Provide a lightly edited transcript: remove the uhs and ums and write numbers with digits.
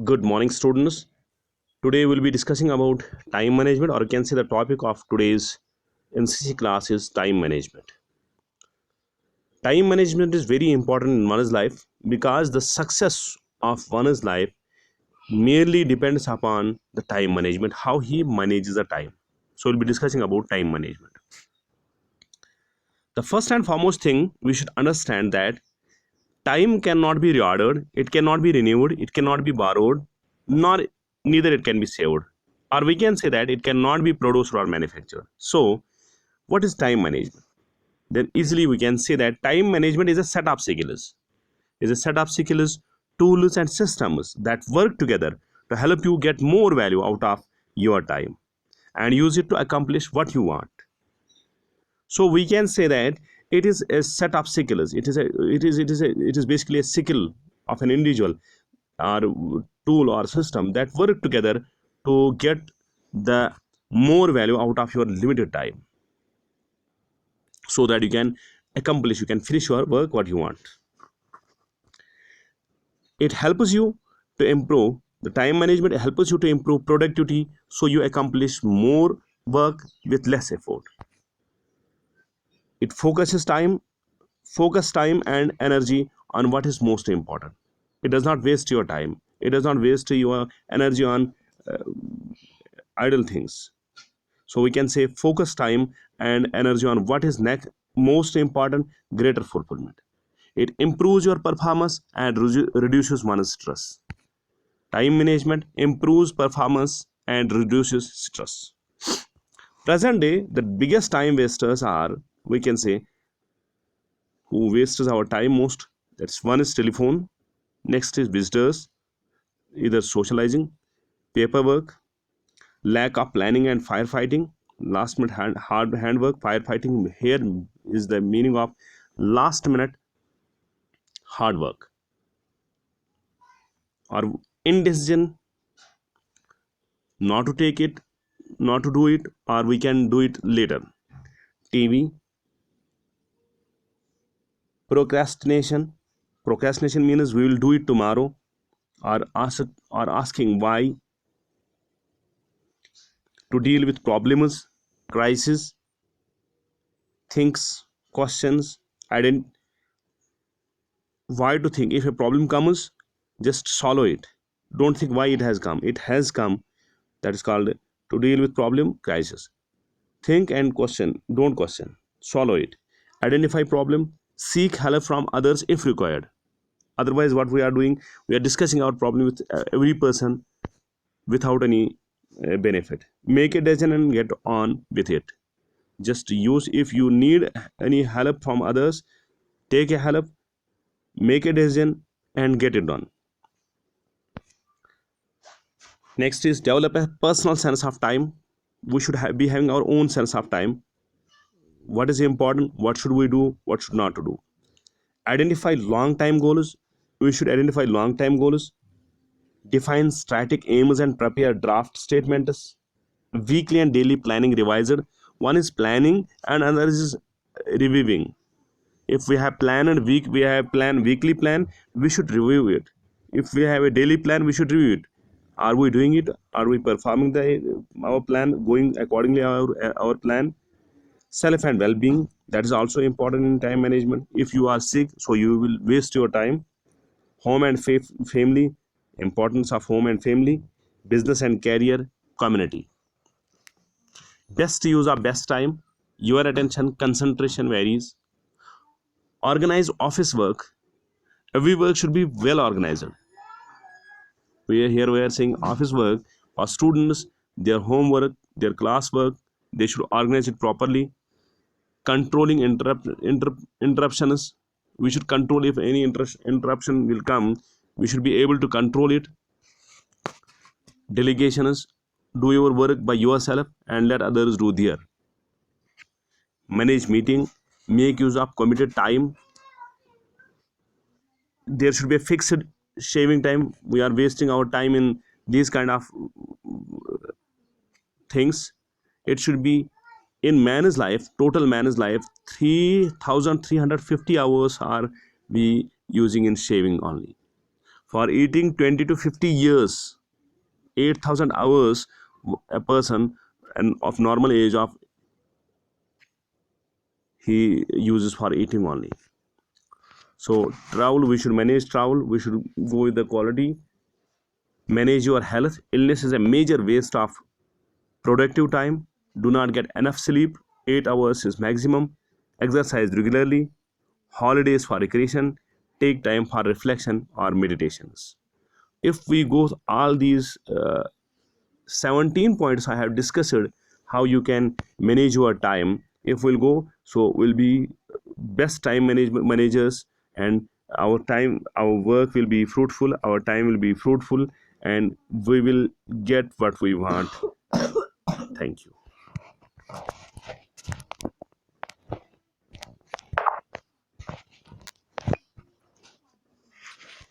Good morning, students. Today we'll be discussing about time management, or you can say the topic of today's NCC class is time management. Time management is very important in one's life because the success of one's life merely depends upon the time management, how he manages the time. So we'll be discussing about time management. The first and foremost thing we should understand that time cannot be reordered, it cannot be renewed, it cannot be borrowed, nor neither it can be saved. Or we can say that it cannot be produced or manufactured. So, what is time management? Then easily we can say that time management is a set of skills. Is a set of skills, tools and systems that work together to help you get more value out of your time and use it to accomplish what you want. So we can say that it is a set of skills. It is basically a skill of an individual or tool or system that work together to get the more value out of your limited time, so that you can finish your work what you want. It helps you to improve the time management, helps you to improve productivity, so you accomplish more work with less effort. It focus time and energy on what is most important. It does not waste your time, it does not waste your energy on uh, idle things. So we can say focus time and energy on what is next most important, greater fulfillment. It improves your performance and reduces one's stress. Time management improves performance and reduces stress. Present day, the biggest time wasters are, we can say, who wastes our time most. That's one is telephone, next is visitors, either socializing, paperwork, lack of planning and firefighting, last minute hard handwork. Firefighting here is the meaning of last minute hard work, or indecision, not to take it, not to do it, or we can do it later. TV, procrastination means we will do it tomorrow, or asking why. To deal with problems, crisis, things, questions, ident- why to think. If a problem comes, just swallow it. Don't think why it has come. It has come. That is called to deal with problem, crisis. Think and question. Don't question. Swallow it. Identify problem. Seek help from others if required. Otherwise, what we are doing, we are discussing our problem with every person without any benefit. Make a decision and get on with it. Just use, if you need any help from others, take a help, make a decision and get it done. Next is develop a personal sense of time. We should be having our own sense of time. What is important, what should we do, what should not to do. Identify long time goals. We should identify long time goals. Define static aims and prepare draft statements. Weekly and daily planning revised. One is planning and another is reviewing. If we have plan and we have plan weekly plan, we should review it. If we have a daily plan, we should review it. Are we doing it? Are we performing the our plan, going accordingly our plan? Self and well-being, that is also important in time management. If you are sick, so you will waste your time. Home and family, importance of home and family. Business and career, community. Best use of best time. Your attention concentration varies. Organize office work. Every work should be well organized. We are saying office work or students, their homework, their classwork, they should organize it properly. Controlling interruptions, we should control. If any interruption will come, we should be able to control it. Delegations, do your work by yourself and let others do their. Manage meeting, make use of committed time. There should be a fixed shaving time. We are wasting our time in these kind of things. It should be in man's life, total man's life, 3,350 hours are we using in shaving only. For eating 20 to 50 years, 8,000 hours a person and of normal age of he uses for eating only. So travel, we should manage travel, we should go with the quality, manage your health. Illness is a major waste of productive time. Do not get enough sleep, 8 hours is maximum. Exercise regularly, holidays for recreation, take time for reflection or meditations. If we go all these 17 points I have discussed, how you can manage your time, if we'll go, so we'll be best time management managers, and our work will be fruitful, our time will be fruitful, and we will get what we want. Thank you.